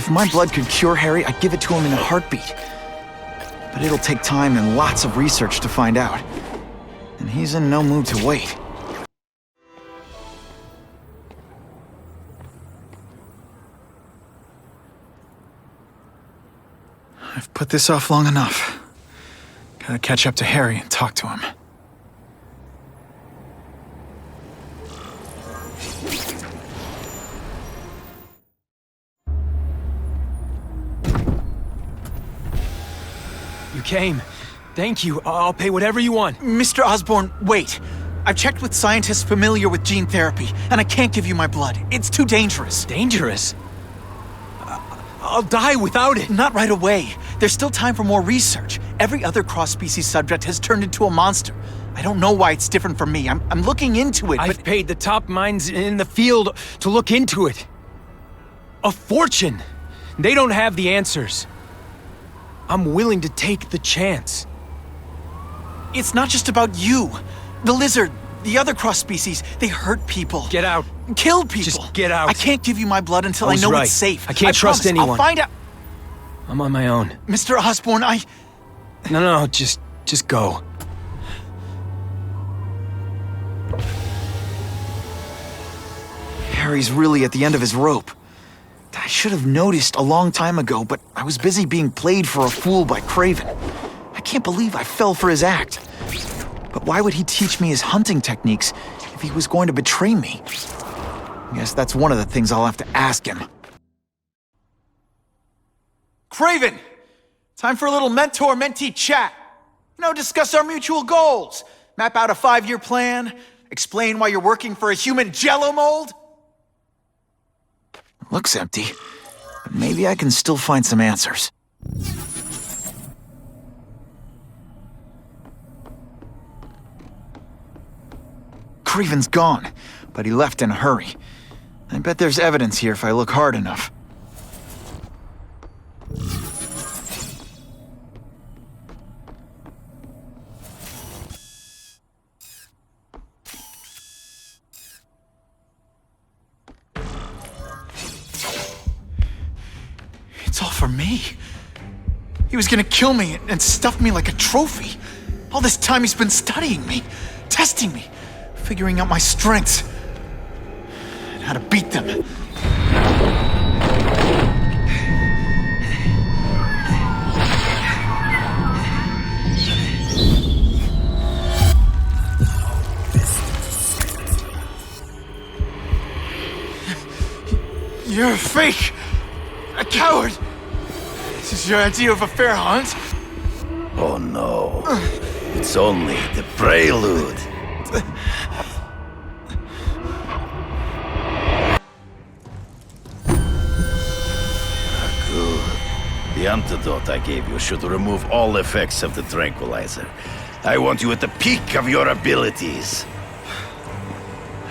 If my blood could cure Harry, I'd give it to him in a heartbeat. But it'll take time and lots of research to find out. And he's in no mood to wait. I've put this off long enough. Gotta catch up to Harry and talk to him. You came. Thank you. I'll pay whatever you want. Mr. Osborn, wait. I've checked with scientists familiar with gene therapy, and I can't give you my blood. It's too dangerous. Dangerous? I'll die without it. Not right away. There's still time for more research. Every other cross-species subject has turned into a monster. I don't know why it's different from me. I'm looking into it, I've paid the top minds in the field to look into it. A fortune. They don't have the answers. I'm willing to take the chance. It's not just about you. The lizard, the other cross-species, they hurt people. Get out. Kill people. Just get out. I can't give you my blood until I know right. it's safe. I can't trust promise. anyone. I'll find out. I'm on my own. Mr. Osborn, No, just go. Harry's really at the end of his rope. I should have noticed a long time ago, but I was busy being played for a fool by Craven. I can't believe I fell for his act. But why would he teach me his hunting techniques if he was going to betray me? I guess that's one of the things I'll have to ask him. Craven! Time for a little mentor-mentee chat. Discuss our mutual goals. Map out a 5-year plan. Explain why you're working for a human jello mold. Looks empty, but maybe I can still find some answers. Craven's gone, but he left in a hurry. I bet there's evidence here if I look hard enough. It's all for me. He was gonna kill me and stuff me like a trophy. All this time he's been studying me, testing me, figuring out my strengths, and how to beat them. You're a fake! A coward! This is your idea of a fair hunt? Oh no. It's only the prelude. Good. The antidote I gave you should remove all effects of the tranquilizer. I want you at the peak of your abilities.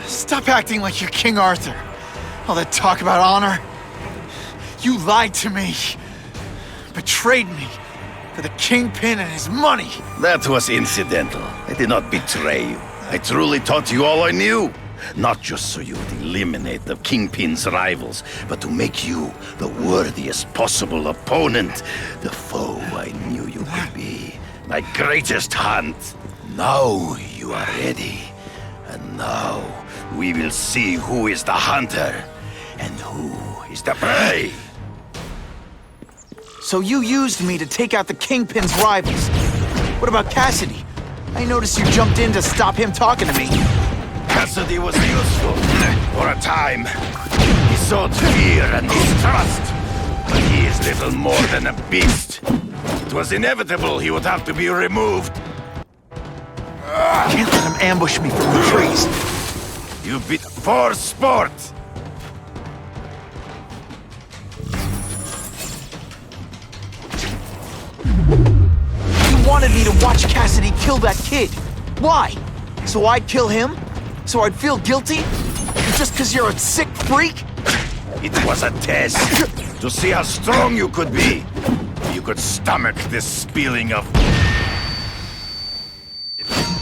Stop acting like you're King Arthur. All that talk about honor. You lied to me. Betrayed me. For the Kingpin and his money. That was incidental. I did not betray you. I truly taught you all I knew. Not just so you would eliminate the Kingpin's rivals, but to make you the worthiest possible opponent. The foe I knew you could be. My greatest hunt. Now you are ready. And now we will see who is the hunter and who is the prey. So you used me to take out the Kingpin's rivals. What about Cassidy? I noticed you jumped in to stop him talking to me. Cassidy was useful for a time. He sowed fear and distrust, but he is little more than a beast. It was inevitable he would have to be removed. Can't let him ambush me from the trees. You beat for sport. You wanted me to watch Cassidy kill that kid. Why? So I'd kill him? So I'd feel guilty? Just because you're a sick freak? It was a test to see how strong you could be. You could stomach this spilling of...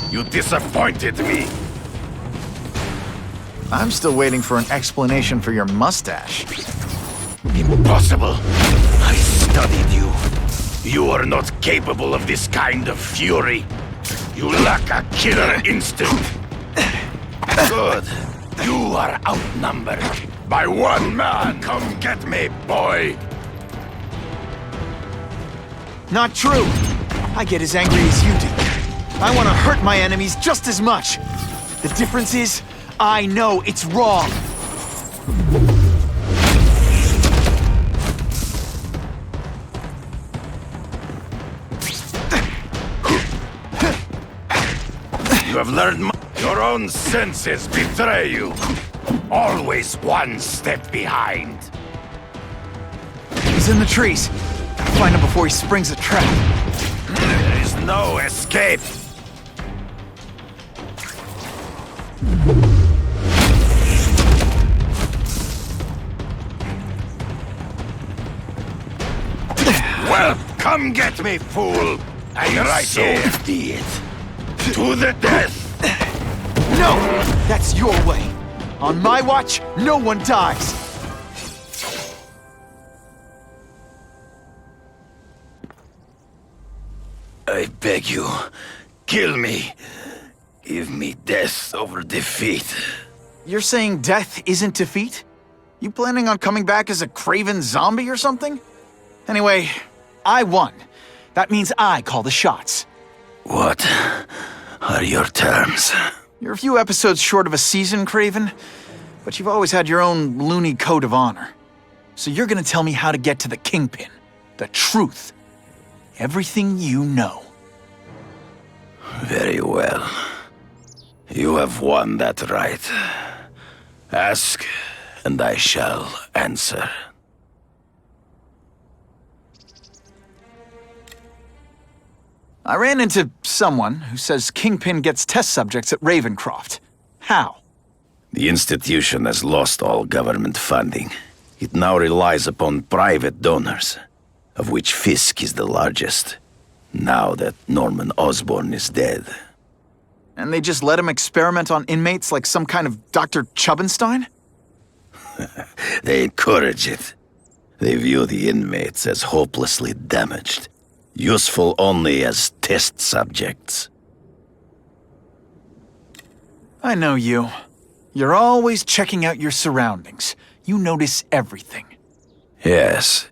You disappointed me. I'm still waiting for an explanation for your mustache. Impossible. I studied you. You are not capable of this kind of fury. You lack a killer instinct. Good. You are outnumbered by one man. Come get me, boy. Not true. I get as angry as you do. I want to hurt my enemies just as much. The difference is, I know it's wrong. You have learned your own senses betray you. Always one step behind. He's in the trees. Gotta find him before he springs a trap. There is no escape. Well, come get me, fool. And right here. So be it. To the death. No! That's your way. On my watch, no one dies. I beg you, kill me. Give me death over defeat. You're saying death isn't defeat? You planning on coming back as a craven zombie or something? Anyway, I won. That means I call the shots. What are your terms? You're a few episodes short of a season, Craven, but you've always had your own loony code of honor. So you're gonna tell me how to get to the Kingpin. The truth. Everything you know. Very well. You have won that right. Ask, and I shall answer. I ran into someone who says Kingpin gets test subjects at Ravencroft. How? The institution has lost all government funding. It now relies upon private donors, of which Fisk is the largest, now that Norman Osborn is dead. And they just let him experiment on inmates like some kind of Dr. Chubbenstein? They encourage it. They view the inmates as hopelessly damaged, useful only as test subjects. I know you. You're always checking out your surroundings. You notice everything. Yes,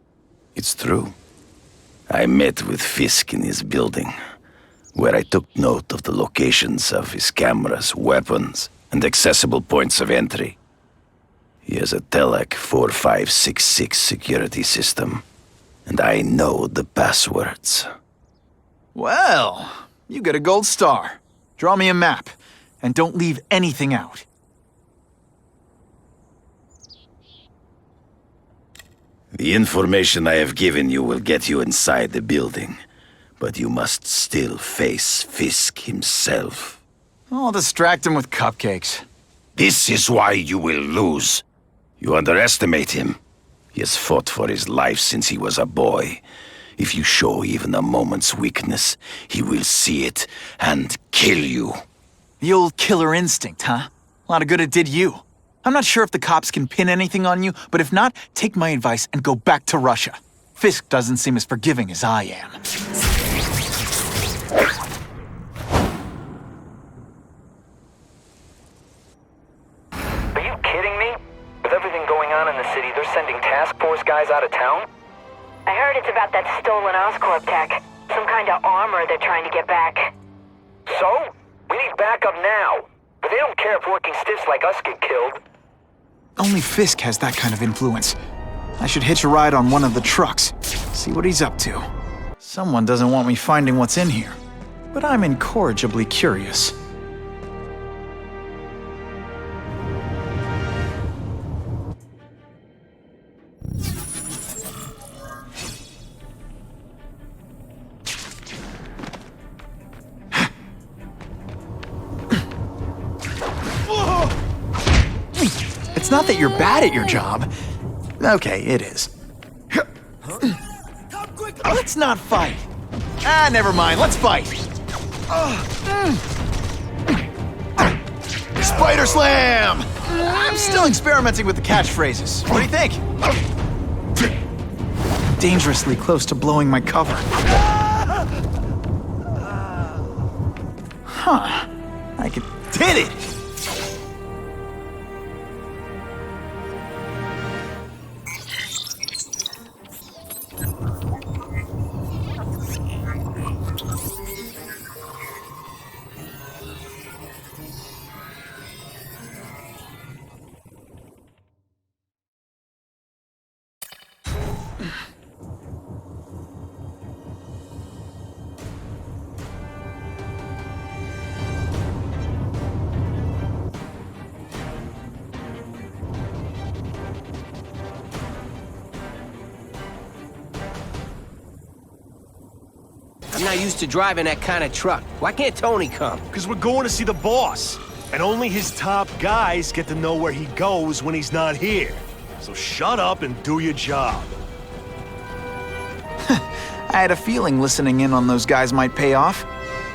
it's true. I met with Fisk in his building, where I took note of the locations of his cameras, weapons, and accessible points of entry. He has a Telec 4566 security system, and I know the passwords. Well, you get a gold star. Draw me a map, and don't leave anything out. The information I have given you will get you inside the building, but you must still face Fisk himself. I'll distract him with cupcakes. This is why you will lose. You underestimate him. He has fought for his life since he was a boy. If you show even a moment's weakness, he will see it and kill you. The old killer instinct, huh? A lot of good it did you. I'm not sure if the cops can pin anything on you, but if not, take my advice and go back to Russia. Fisk doesn't seem as forgiving as I am. Are you kidding me? With everything going on in the city, they're sending task force guys out of town? I heard it's about that stolen Oscorp tech. Some kind of armor they're trying to get back. So? We need backup now. But they don't care if working stiffs like us get killed. Only Fisk has that kind of influence. I should hitch a ride on one of the trucks. See what he's up to. Someone doesn't want me finding what's in here. But I'm incorrigibly curious. It's not that you're bad at your job. Okay, it is. Let's not fight. Ah, never mind. Let's fight. Spider Slam! I'm still experimenting with the catchphrases. What do you think? dangerously close to blowing my cover. Huh. Did it! I'm not used to driving that kind of truck. Why can't Tony come? Because we're going to see the boss. And only his top guys get to know where he goes when he's not here. So shut up and do your job. I had a feeling listening in on those guys might pay off.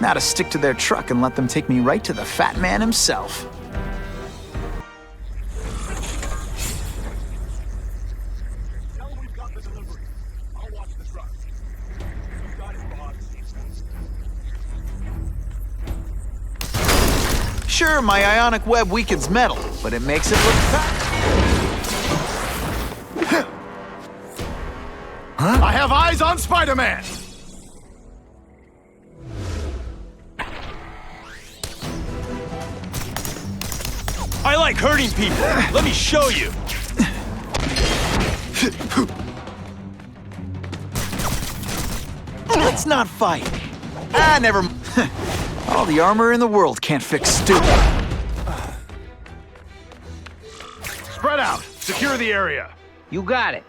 Now to stick to their truck and let them take me right to the fat man himself. Sure, my ionic web weakens metal, but it makes it look I have eyes on Spider-Man! I like hurting people. Let me show you. Let's not fight. Never. All the armor in the world can't fix stupid. Spread out. Secure the area. You got it.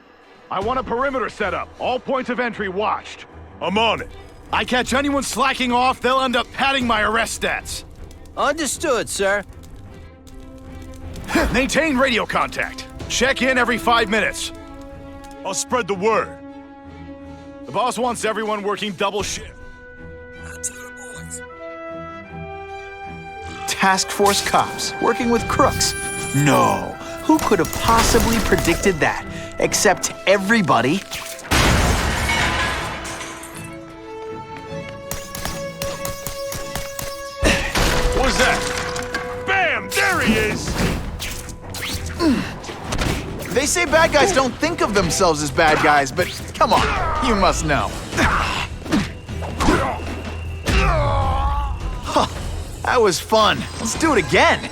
I want a perimeter set up. All points of entry watched. I'm on it. I catch anyone slacking off, they'll end up padding my arrest stats. Understood, sir. Maintain radio contact. Check in every 5 minutes. I'll spread the word. The boss wants everyone working double shift. Task Force cops working with crooks. No, who could have possibly predicted that? Except everybody. What was that? Bam! There he is! They say bad guys don't think of themselves as bad guys, but come on, you must know. Huh, that was fun. Let's do it again.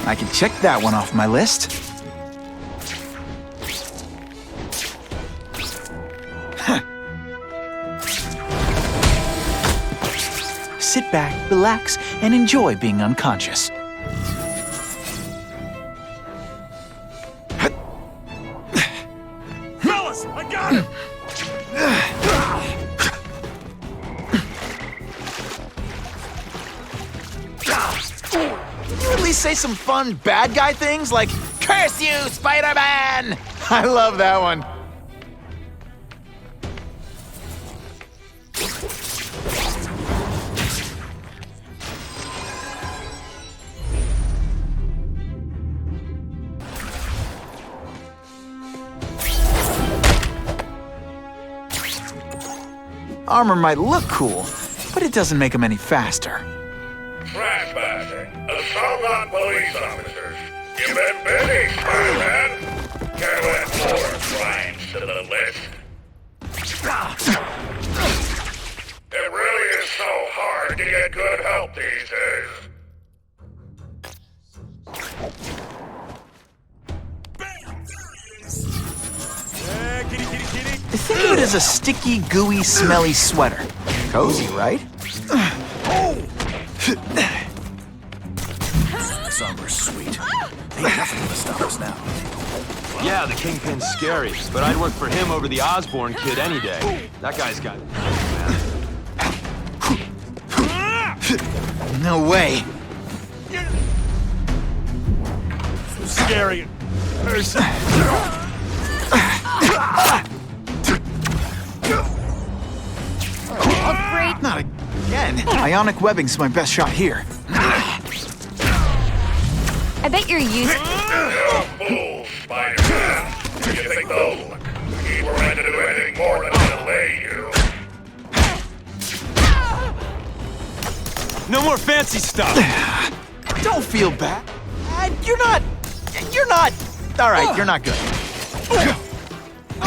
I can check that one off my list. Sit back, relax, and enjoy being unconscious. Fellas, I got him! Can you at least say some fun bad guy things like, "Curse you, Spider-Man!" I love that one. Armor might look cool, but it doesn't make him any faster. Trespassing, assault on police officers. You've been busy, Spider-Man. Can we add more crimes to the list? It really is so hard to get good help these days. Kitty, kitty, kitty. Think of it as a sticky, gooey, smelly sweater. Cozy, right? This armor's sweet. Ain't nothing gonna stop us now. Yeah, the Kingpin's scary, but I'd work for him over the Osborn kid any day. That guy's got... No way. So scary. Great. Not again. Ionic webbing's my best shot here. I bet you're using... Fool, Spider-Man. You think those we were meant to do anything more than delay you? No more fancy stuff! Don't feel bad. You're not... All right, you're not good.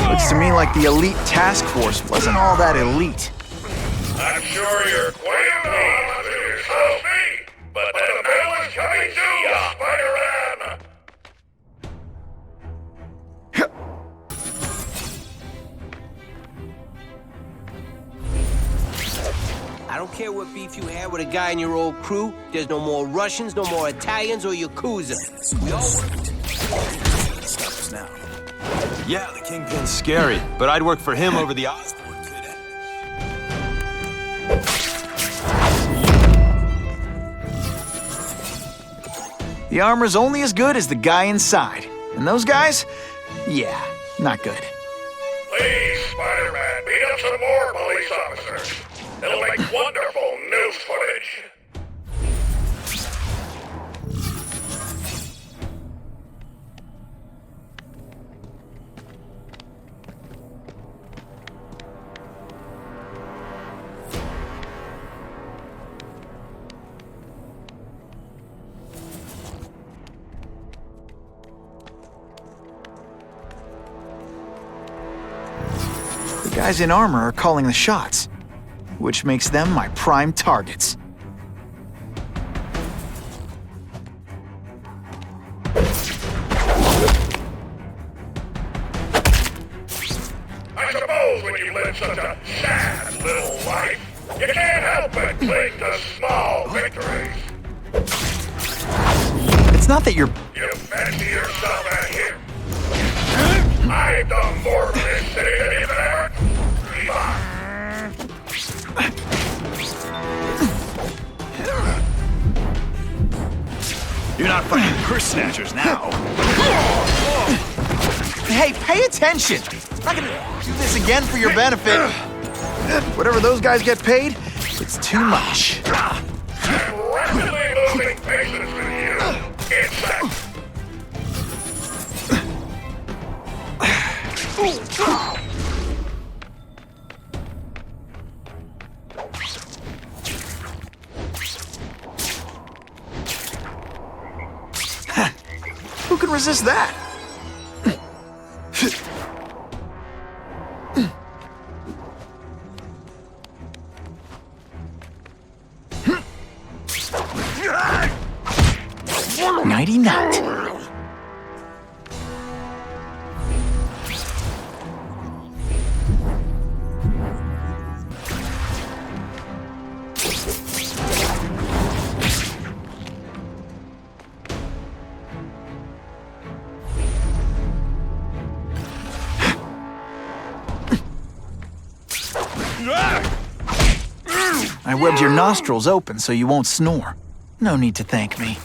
Looks to me like the elite task force wasn't all that elite. I'm sure you're quite amazed with yourself, me, but the bell is coming too, Spider-Man! I don't care what beef you had with a guy in your old crew. There's no more Russians, no more Italians or Yakuza. We all work. Yeah, the Kingpin's scary, but I'd work for him over the Osborns. The armor's only as good as the guy inside. And those guys? Yeah, not good. Please, Spider-Man, beat up some more police officers. It'll make wonderful news footage. The guys in armor are calling the shots, which makes them my prime targets. I suppose when you live such a sad little life, you can't help but cling to small victories. It's not that you're... You fancy yourself a hit. I've done more for this city than you've ever. Come on. You're not fighting purse snatchers now. Hey, pay attention! I'm not gonna do this again for your benefit. Whatever those guys get paid, it's too much. I'm rapidly losing patience with you. It's that. Who can resist that? Nighty night. I webbed your nostrils open so you won't snore. No need to thank me.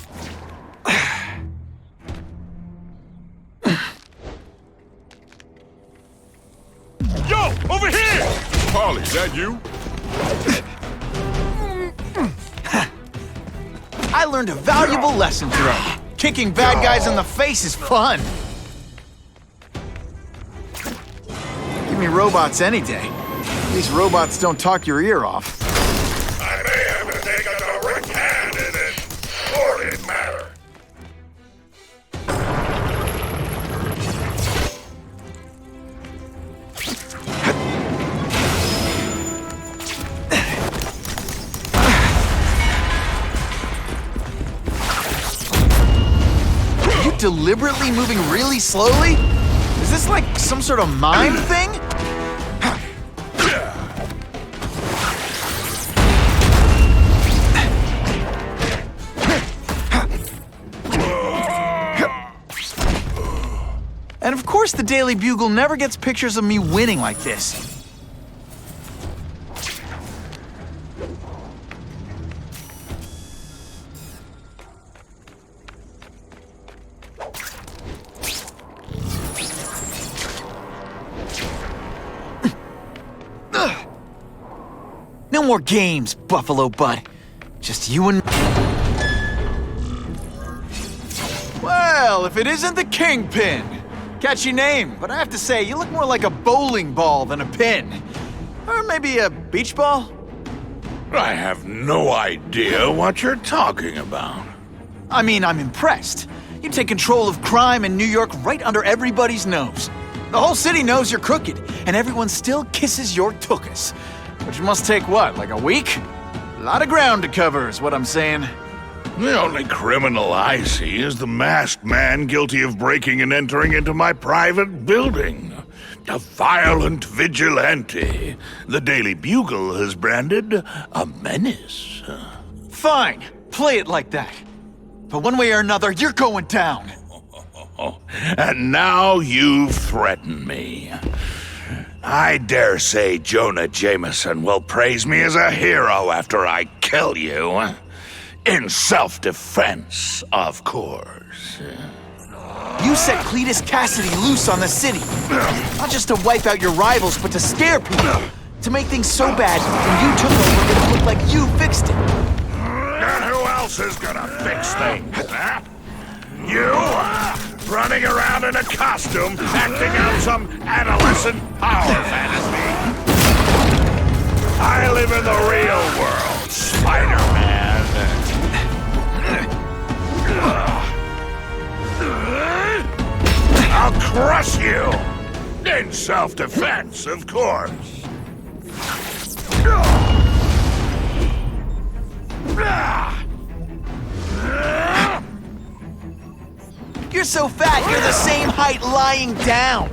Yo, over here! Harley, is that you? I learned a valuable lesson today. Kicking bad guys in the face is fun. Give me robots any day. These robots don't talk your ear off. I may have to take a direct hand in this sordid matter. Are you deliberately moving really slowly? Is this like some sort of mime thing? And of course the Daily Bugle never gets pictures of me winning like this. No more games, Buffalo Bud. Just you and... Well, if it isn't the Kingpin. Catchy name, but I have to say, you look more like a bowling ball than a pin. Or maybe a beach ball? I have no idea what you're talking about. I mean, I'm impressed. You take control of crime in New York right under everybody's nose. The whole city knows you're crooked, and everyone still kisses your tuchus. Which must take what, like a week? A lot of ground to cover is what I'm saying. The only criminal I see is the masked man guilty of breaking and entering into my private building. A violent vigilante. The Daily Bugle has branded a menace. Fine, play it like that. But one way or another, you're going down. And now you've threatened me. I dare say Jonah Jameson will praise me as a hero after I kill you. In self-defense, of course. You set Cletus Cassidy loose on the city. Not just to wipe out your rivals, but to scare people. To make things so bad, when you took over, it looked like you fixed it. And who else is gonna fix things, huh? You? Running around in a costume, acting out some adolescent power fantasy. I live in the real world, Spider-Man. I'll crush you! In self-defense, of course. You're so fat, you're the same height lying down.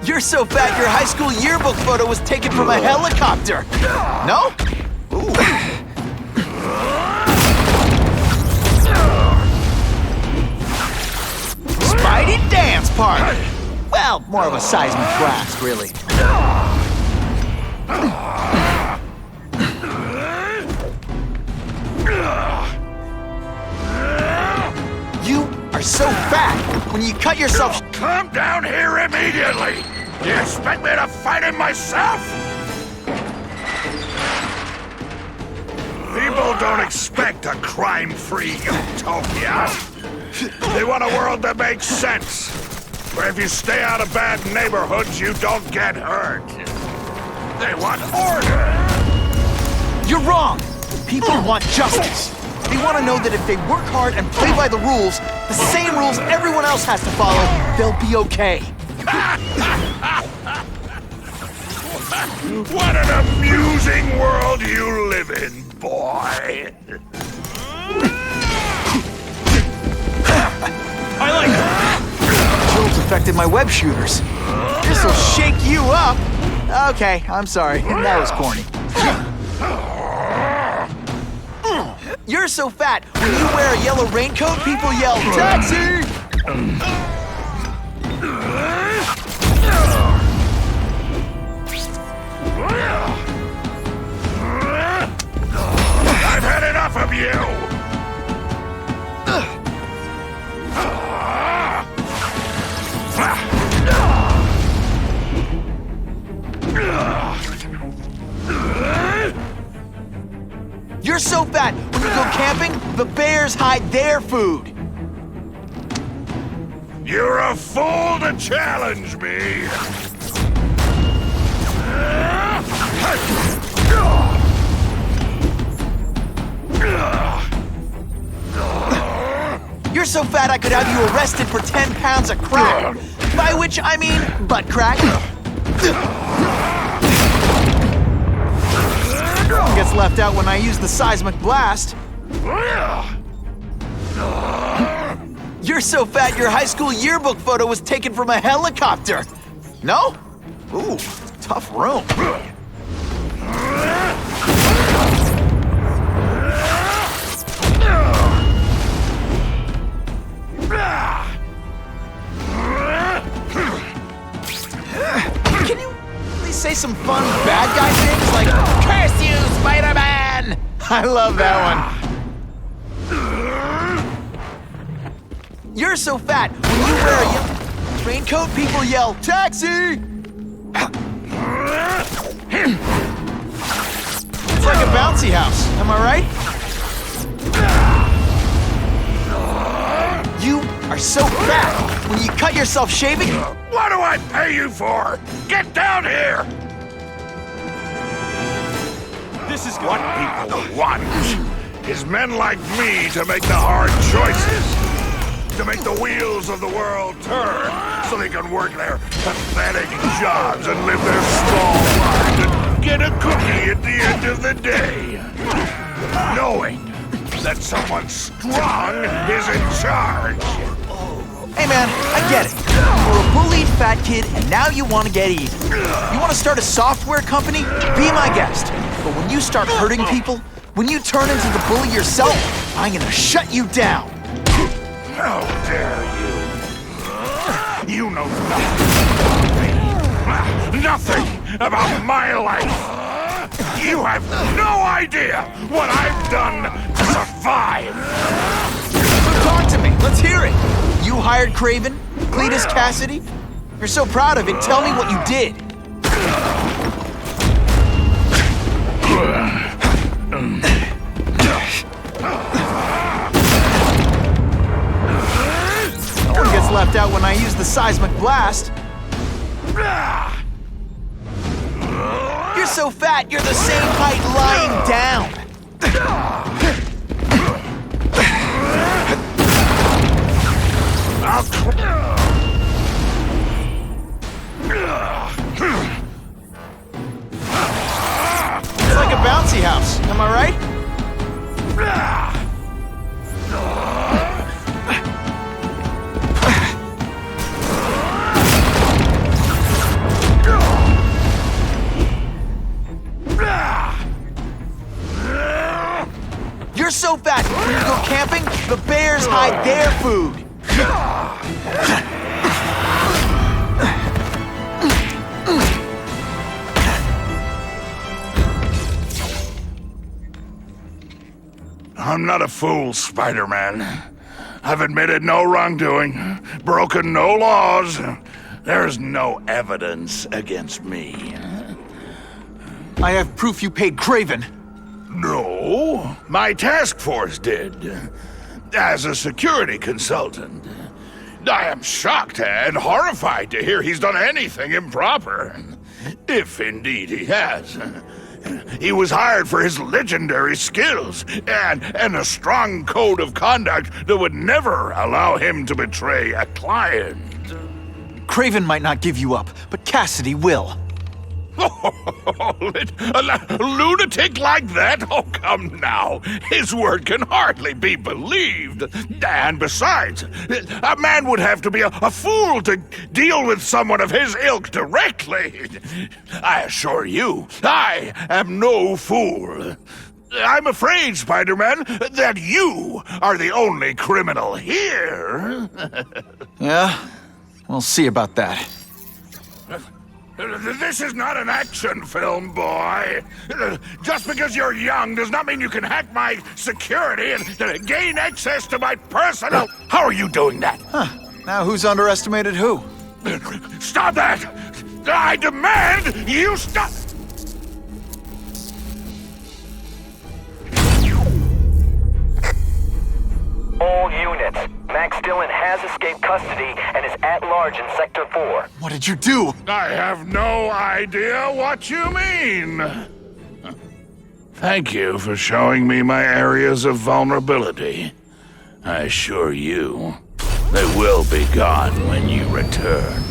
You're so fat, your high school yearbook photo was taken from a helicopter. No? Ooh. Spidey dance party. Well, more of a seismic blast, really. You are so fat. When you cut yourself... Come down here immediately! Do you expect me to fight him myself? People don't expect a crime-free utopia. They want a world that makes sense. Where if you stay out of bad neighborhoods, you don't get hurt. They want order. You're wrong. People want justice. They want to know that if they work hard and play by the rules, the same rules everyone else has to follow, they'll be okay. What an amusing world you live in, boy. I like it. Jolts affected my web shooters. This'll shake you up. Okay, I'm sorry. That was corny. You're so fat, when you wear a yellow raincoat, people yell, "Taxi!" I've had enough of you! You're so fat, when you go camping, the bears hide their food. You're a fool to challenge me! You're so fat I could have you arrested for 10 pounds of crack. By which I mean butt crack. Gets left out when I use the seismic blast. You're so fat your high school yearbook photo was taken from a helicopter. No? Ooh, tough room. Can you at least say some fun bad guy things like, "Curse you, Spider-Man"? I love that one. You're so fat. When you wear a yellow raincoat, people yell, "Taxi!" It's like a bouncy house, am I right? You are so fat. When you cut yourself shaving... What do I pay you for? Get down here! This is What people want is men like me to make the hard choices. To make the wheels of the world turn so they can work their pathetic jobs and live their small lives and get a cookie at the end of the day. Knowing that someone strong is in charge. Hey man, I get it. You're a bullied fat kid and now you want to get even. You want to start a software company? Be my guest. But when you start hurting people, when you turn into the bully yourself, I'm gonna shut you down. How dare you? You know nothing about my life. You have no idea what I've done to survive. So talk to me. Let's hear it. You hired Craven, Cletus Cassidy. You're so proud of it. Tell me what you did. No one gets left out when I use the seismic blast. You're so fat, you're the same height lying down. It's like a bouncy house, am I right? You're so fat, when you go camping, the bears hide their food. I'm not a fool, Spider-Man. I've admitted no wrongdoing, broken no laws. There's no evidence against me. I have proof you paid Craven. No, my task force did. As a security consultant. I am shocked and horrified to hear he's done anything improper. If indeed he has. He was hired for his legendary skills and a strong code of conduct that would never allow him to betray a client. Craven might not give you up, but Cassidy will. A lunatic like that? Oh, come now. His word can hardly be believed. And besides, a man would have to be a fool to deal with someone of his ilk directly. I assure you, I am no fool. I'm afraid, Spider-Man, that you are the only criminal here. Yeah? We'll see about that. This is not an action film, boy. Just because you're young does not mean you can hack my security and gain access to my personal... How are you doing that? Huh. Now who's underestimated who? Stop that! I demand you stop... All units. Max Dillon has escaped custody and is at large in Sector 4. What did you do? I have no idea what you mean. Thank you for showing me my areas of vulnerability. I assure you, they will be gone when you return.